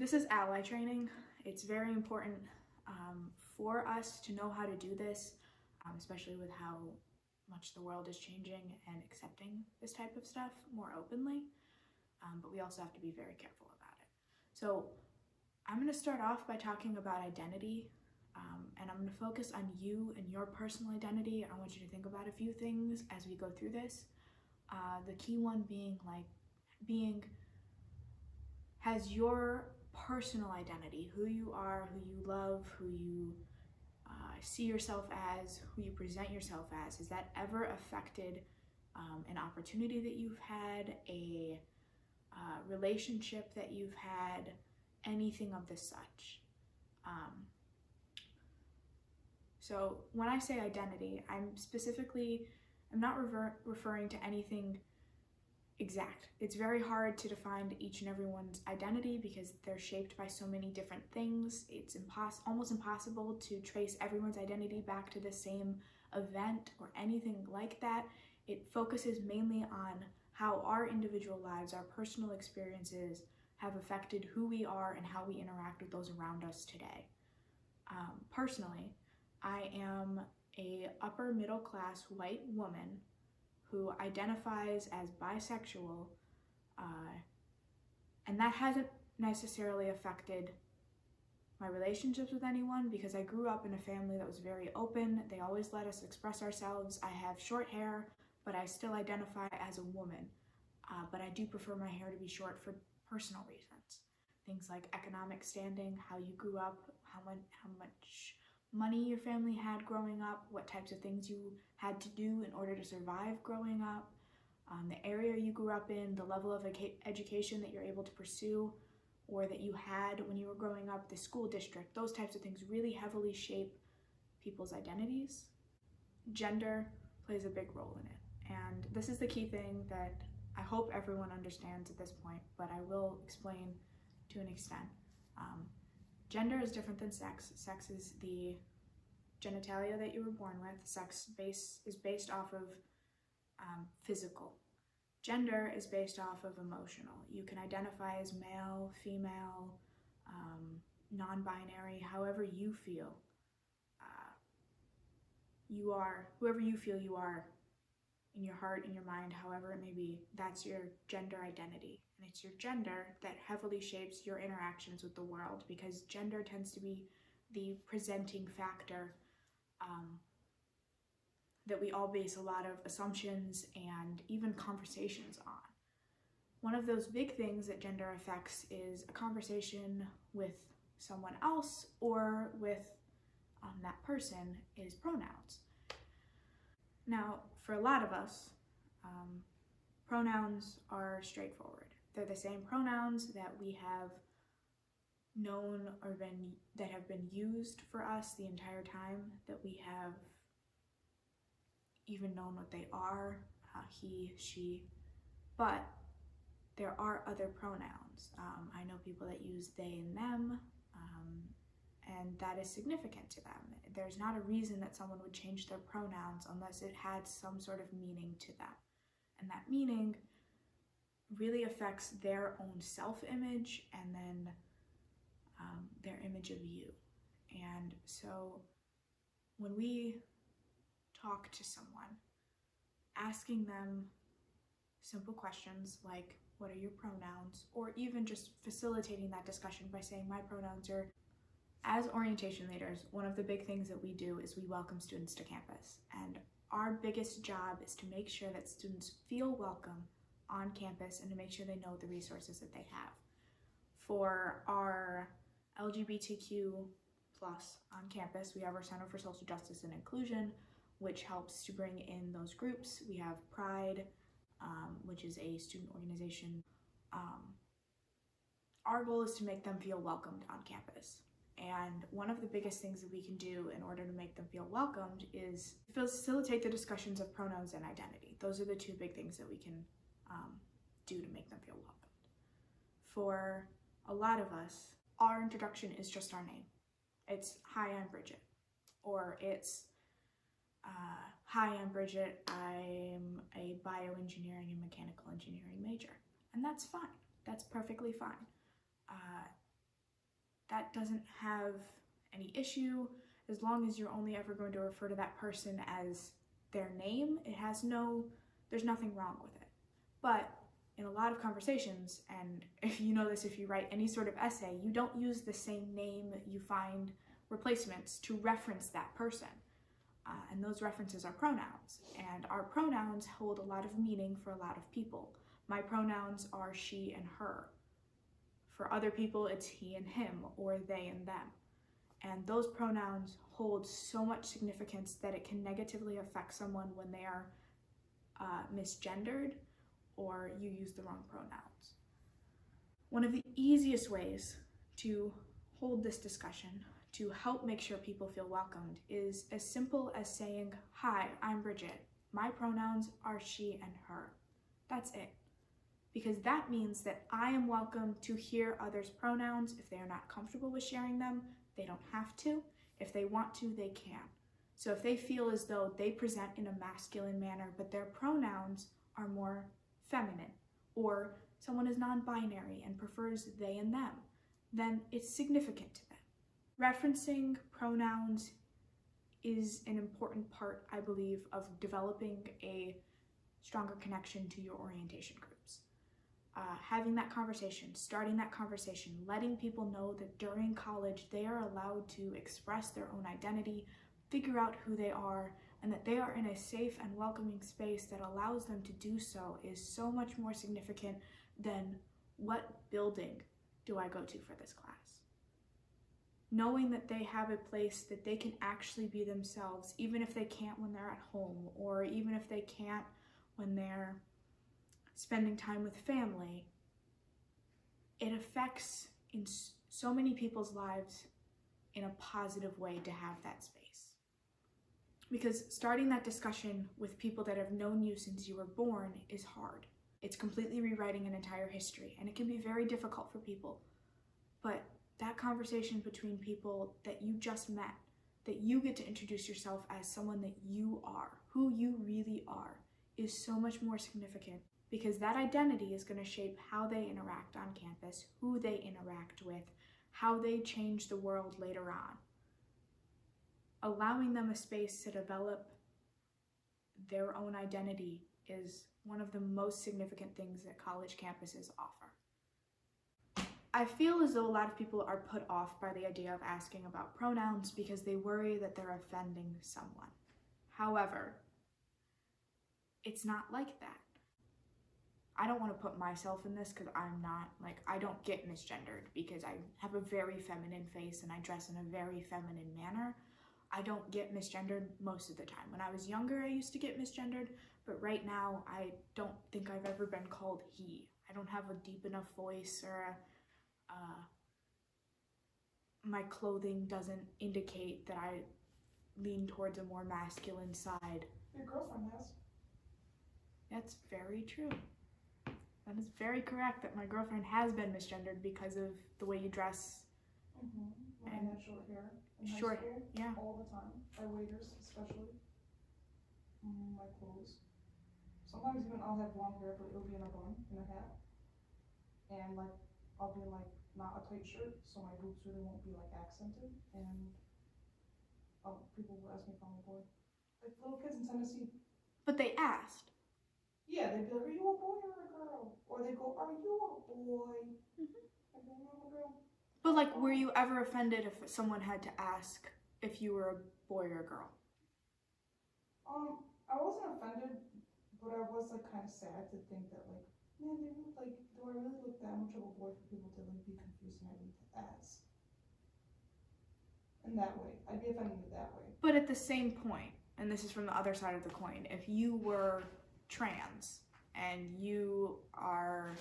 This is ally training. It's very important for us to know how to do this, especially with how much the world is changing and accepting this type of stuff more openly. But we also have to be very careful about it. So I'm going to start off by talking about identity, and I'm going to focus on you and your personal identity. I want you to think about a few things as we go through this. The key one being has your personal identity, who you are, who you love, who you see yourself as, who you present yourself as, has that ever affected an opportunity that you've had, a relationship that you've had, anything of the such? So when I say identity, I'm not referring to anything exact. It's very hard to define each and everyone's identity because they're shaped by so many different things. It's almost impossible to trace everyone's identity back to the same event or anything like that. It focuses mainly on how our individual lives, our personal experiences have affected who we are and how we interact with those around us today. Personally, I am a upper middle class white woman who identifies as bisexual, and that hasn't necessarily affected my relationships with anyone because I grew up in a family that was very open. They always let us express ourselves. I have short hair, but I still identify as a woman, but I do prefer my hair to be short for personal reasons. Things like economic standing, how you grew up, how much money your family had growing up, what types of things you had to do in order to survive growing up, the area you grew up in, the level of education that you're able to pursue or that you had when you were growing up, the school district, those types of things really heavily shape people's identities. Gender plays a big role in it, and this is the key thing that I hope everyone understands at this point, but I will explain to an extent. Gender is different than sex. Sex is the genitalia that you were born with. Sex is based off of physical. Gender is based off of emotional. You can identify as male, female, non-binary, however you feel. You are whoever you feel you are in your heart, in your mind, however it may be. That's your gender identity. And it's your gender that heavily shapes your interactions with the world because gender tends to be the presenting factor that we all base a lot of assumptions and even conversations on. One of those big things that gender affects is a conversation with someone else or with that person is pronouns. Now, for a lot of us, pronouns are straightforward. They're the same pronouns that we have known or that have been used for us the entire time that we have even known what they are, he, she, but there are other pronouns. I know people that use they and them, and that is significant to them. There's not a reason that someone would change their pronouns unless it had some sort of meaning to them. And that meaning really affects their own self-image and then their image of you. And so when we talk to someone, asking them simple questions like, what are your pronouns? Or even just facilitating that discussion by saying my pronouns are. As orientation leaders, one of the big things that we do is we welcome students to campus. And our biggest job is to make sure that students feel welcome on campus and to make sure they know the resources that they have. For our LGBTQ plus on campus, we have our Center for Social Justice and Inclusion, which helps to bring in those groups. We have Pride, which is a student organization. Our goal is to make them feel welcomed on campus. And one of the biggest things that we can do in order to make them feel welcomed is facilitate the discussions of pronouns and identity. Those are the two big things that we can do to make them feel welcomed. For a lot of us, our introduction is just our name. It's, hi, I'm Bridget. Or it's, hi, I'm Bridget, I'm a bioengineering and mechanical engineering major. And that's fine. That's perfectly fine. that doesn't have any issue as long as you're only ever going to refer to that person as their name. There's nothing wrong with it. But in a lot of conversations, and if you know this, if you write any sort of essay, you don't use the same name. You find replacements to reference that person. And those references are pronouns. And our pronouns hold a lot of meaning for a lot of people. My pronouns are she and her. For other people, it's he and him, or they and them. And those pronouns hold so much significance that it can negatively affect someone when they are misgendered or you use the wrong pronouns. One of the easiest ways to hold this discussion, to help make sure people feel welcomed, is as simple as saying, "Hi, I'm Bridget. My pronouns are she and her." That's it. Because that means that I am welcome to hear others' pronouns. If they are not comfortable with sharing them, they don't have to. If they want to, they can. So if they feel as though they present in a masculine manner, but their pronouns are more feminine, or someone is non-binary and prefers they and them, then it's significant to them. Referencing pronouns is an important part, I believe, of developing a stronger connection to your orientation groups. Having that conversation, starting that conversation, letting people know that during college they are allowed to express their own identity, figure out who they are, and that they are in a safe and welcoming space that allows them to do so is so much more significant than what building do I go to for this class. Knowing that they have a place that they can actually be themselves, even if they can't when they're at home, or even if they can't when they're spending time with family, it affects in so many people's lives in a positive way to have that space. Because starting that discussion with people that have known you since you were born is hard. It's completely rewriting an entire history, and it can be very difficult for people. But that conversation between people that you just met, that you get to introduce yourself as someone that you are, who you really are, is so much more significant, because that identity is going to shape how they interact on campus, who they interact with, how they change the world later on. Allowing them a space to develop their own identity is one of the most significant things that college campuses offer. I feel as though a lot of people are put off by the idea of asking about pronouns because they worry that they're offending someone. However, it's not like that. I don't want to put myself in this because I don't get misgendered because I have a very feminine face and I dress in a very feminine manner. I don't get misgendered most of the time. When I was younger, I used to get misgendered, but right now, I don't think I've ever been called he. I don't have a deep enough voice, or my clothing doesn't indicate that I lean towards a more masculine side. Your girlfriend has. That's very true. That is very correct that my girlfriend has been misgendered because of the way you dress. When I had short hair in high Short, school, yeah. all the time, by waiters especially. My clothes. Sometimes even I'll have long hair, but it'll be in a bun, in a hat. And I'll be in not a tight shirt, so my boobs really won't be accented. And people will ask me if I'm a boy. Like little kids in Tennessee. But they asked. Yeah, they'd be like, "Are you a boy or a girl?" Or they go, "Are you a boy?" I go, "No, I'm a girl." But were you ever offended if someone had to ask if you were a boy or a girl? I wasn't offended, but I was kind of sad to think that man, do I really look that much of a boy for people to be confused and I need to ask? In that way, I'd be offended that way. But at the same point, and this is from the other side of the coin, if you were trans and you are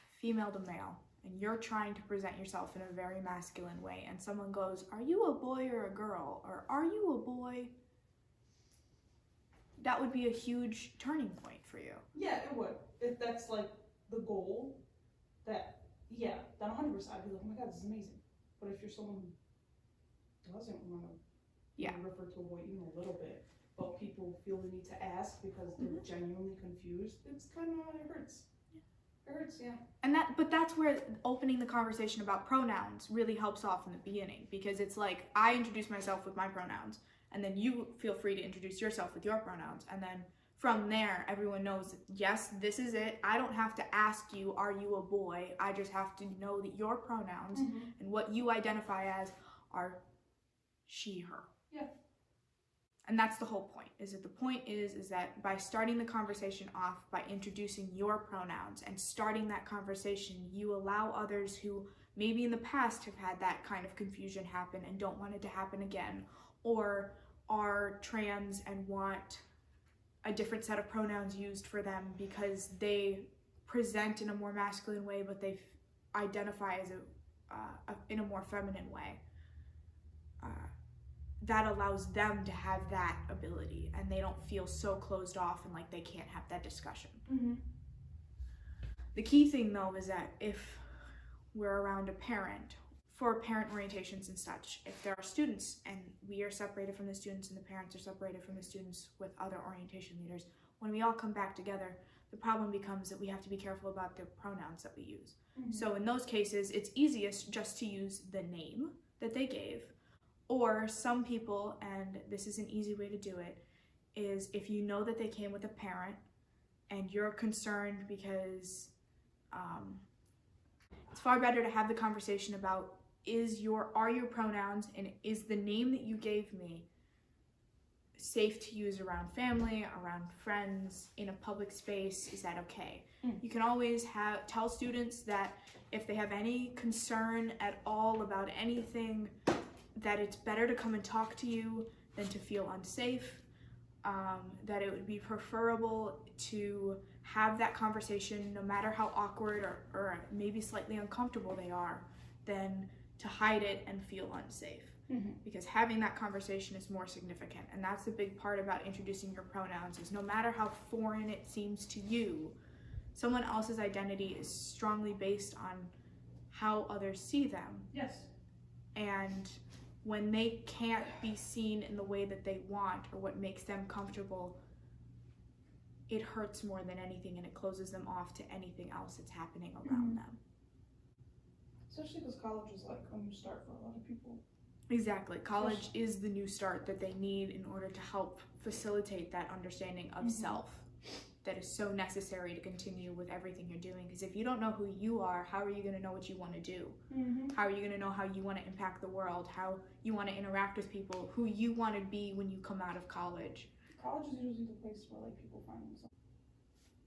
female to male and you're trying to present yourself in a very masculine way and someone goes, "Are you a boy or a girl?" or "Are you a boy?" that would be a huge turning point for you. Yeah, it would. If that's the goal, then 100%, I'd be like, "Oh my god, this is amazing." But if you're someone who doesn't want to refer to a boy even a little bit, but people feel the need to ask because they're genuinely confused, it hurts. It hurts, yeah. But that's where opening the conversation about pronouns really helps off in the beginning, because it's like, I introduce myself with my pronouns, and then you feel free to introduce yourself with your pronouns, and then from there, everyone knows that, yes, this is it. I don't have to ask you, are you a boy? I just have to know that your pronouns and what you identify as are she, her. Yeah. And that's the whole point, is that the point is that by starting the conversation off by introducing your pronouns and starting that conversation, you allow others who maybe in the past have had that kind of confusion happen and don't want it to happen again, or are trans and want a different set of pronouns used for them because they present in a more masculine way, but they identify as in a more feminine way. That allows them to have that ability, and they don't feel so closed off and like they can't have that discussion. The key thing though is that if we're around a parent, for parent orientations and such, if there are students and we are separated from the students and the parents are separated from the students with other orientation leaders, when we all come back together, the problem becomes that we have to be careful about the pronouns that we use. So in those cases, it's easiest just to use the name that they gave. Or some people, and this is an easy way to do it, is if you know that they came with a parent and you're concerned because it's far better to have the conversation about are your pronouns and is the name that you gave me safe to use around family, around friends, in a public space? Is that okay? You can always tell students that if they have any concern at all about anything, that it's better to come and talk to you than to feel unsafe, that it would be preferable to have that conversation no matter how awkward or maybe slightly uncomfortable they are, than to hide it and feel unsafe. Because having that conversation is more significant, and that's the big part about introducing your pronouns, is no matter how foreign it seems to you, someone else's identity is strongly based on how others see them. Yes. And when they can't be seen in the way that they want or what makes them comfortable, it hurts more than anything, and it closes them off to anything else that's happening around them. Especially because college is like a new start for a lot of people. Exactly. College is the new start that they need in order to help facilitate that understanding of self that is so necessary to continue with everything you're doing. Because if you don't know who you are, how are you going to know what you want to do? How are you going to know how you want to impact the world, how you want to interact with people, who you want to be when you come out of college? College is usually the place where like people find themselves.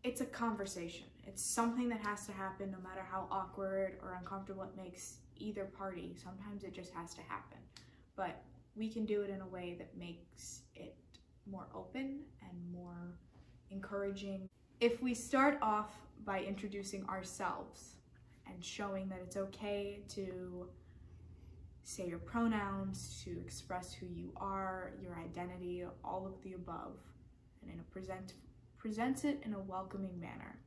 It's a conversation. It's something that has to happen no matter how awkward or uncomfortable it makes either party. Sometimes it just has to happen. But we can do it in a way that makes it more open and more encouraging. If we start off by introducing ourselves and showing that it's okay to say your pronouns, to express who you are, your identity, all of the above, and presents it in a welcoming manner,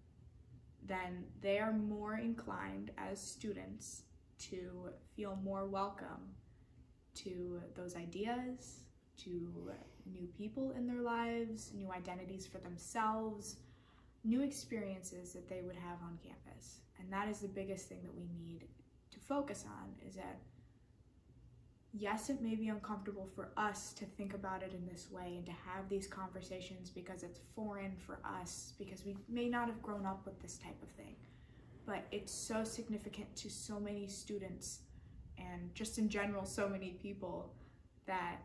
then they are more inclined as students to feel more welcome to those ideas, to new people in their lives, new identities for themselves, new experiences that they would have on campus. And that is the biggest thing that we need to focus on, is that yes, it may be uncomfortable for us to think about it in this way and to have these conversations because it's foreign for us, because we may not have grown up with this type of thing. But it's so significant to so many students and just in general so many people, that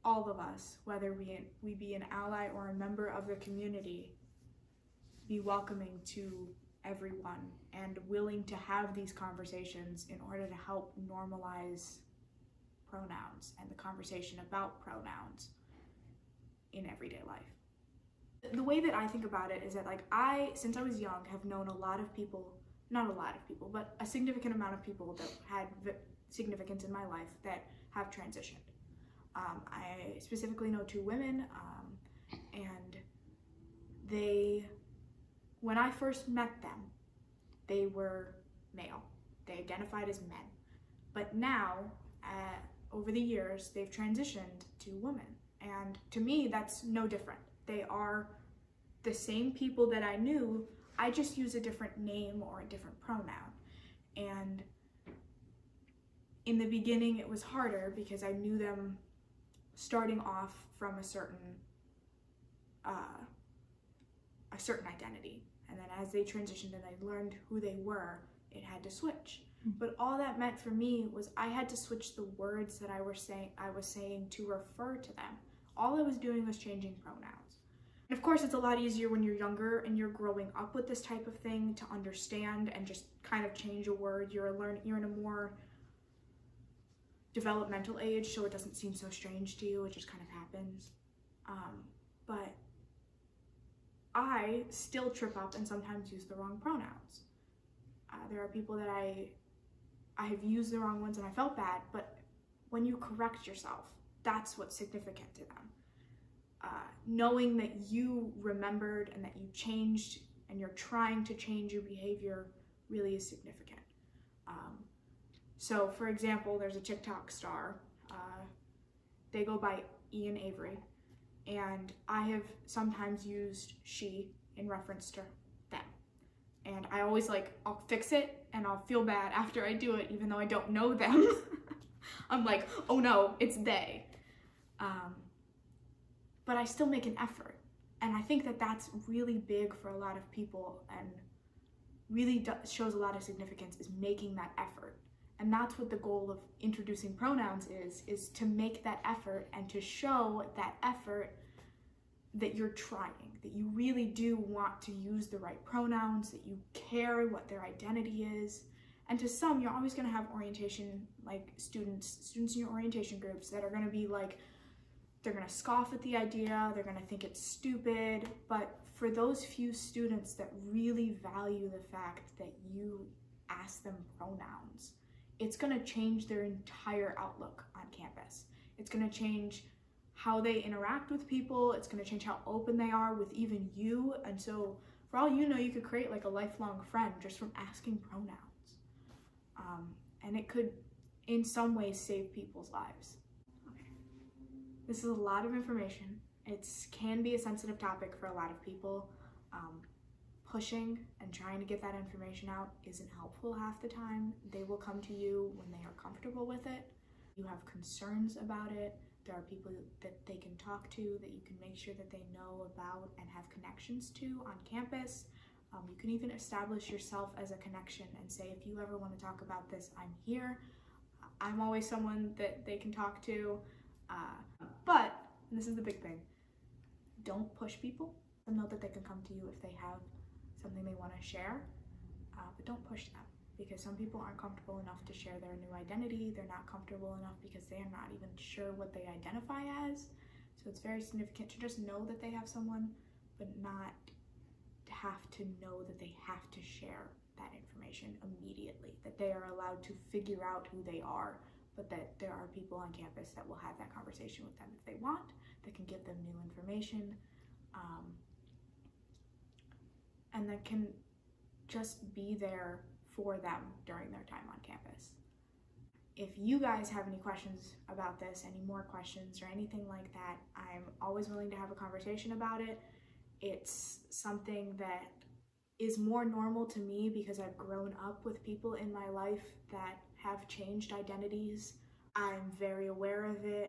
all of us, whether we be an ally or a member of the community, be welcoming to everyone and willing to have these conversations in order to help normalize pronouns and the conversation about pronouns in everyday life. The way that I think about it is that, like, since I was young, have known a lot of people, not a lot of people, but a significant amount of people that had significance in my life that have transitioned. I specifically know 2 women, and when I first met them, they were male. They identified as men. But now, over the years, they've transitioned to women. And to me, that's no different. They are the same people that I knew. I just use a different name or a different pronoun. And in the beginning, it was harder because I knew them starting off from a certain identity. And then as they transitioned and I learned who they were, it had to switch. But all that meant for me was I had to switch the words that I was saying to refer to them. All I was doing was changing pronouns. And of course, it's a lot easier when you're younger and you're growing up with this type of thing to understand and just kind of change a word. You're in a more developmental age, so it doesn't seem so strange to you. It just kind of happens. But I still trip up and sometimes use the wrong pronouns. There are people that I have used the wrong ones and I felt bad, but when you correct yourself, that's what's significant to them. Knowing that you remembered and that you changed and you're trying to change your behavior really is significant. So for example, there's a TikTok star. They go by Ian Avery, and I have sometimes used she in reference to them. And I always I'll fix it and I'll feel bad after I do it, even though I don't know them. I'm like, oh no, it's they. But I still make an effort. And I think that that's really big for a lot of people and really shows a lot of significance, is making that effort. And that's what the goal of introducing pronouns is to make that effort and to show that effort that you're trying, that you really do want to use the right pronouns, that you care what their identity is. And to some, you're always going to have orientation, students in your orientation groups that are going to be they're going to scoff at the idea, they're going to think it's stupid. But for those few students that really value the fact that you ask them pronouns, it's going to change their entire outlook on campus. It's going to change how they interact with people. It's going to change how open they are with even you. And so for all you know, you could create a lifelong friend just from asking pronouns. And it could in some ways save people's lives. Okay. This is a lot of information. It can be a sensitive topic for a lot of people. Pushing and trying to get that information out isn't helpful half the time. They will come to you when they are comfortable with it. You have concerns about it. There are people that they can talk to, that you can make sure that they know about and have connections to on campus. You can even establish yourself as a connection and say, if you ever want to talk about this, I'm here. I'm always someone that they can talk to. But, and this is the big thing, don't push people. Let them know that they can come to you if they have something they want to share, but don't push them, because some people aren't comfortable enough to share their new identity. They're not comfortable enough because they're not even sure what they identify as. So it's very significant to just know that they have someone, but not to have to know that they have to share that information immediately, that they are allowed to figure out who they are, but that there are people on campus that will have that conversation with them if they want, that can give them new information, and that can just be there for them during their time on campus. If you guys have any questions about this, any more questions or anything like that, I'm always willing to have a conversation about it. It's something that is more normal to me because I've grown up with people in my life that have changed identities. I'm very aware of it.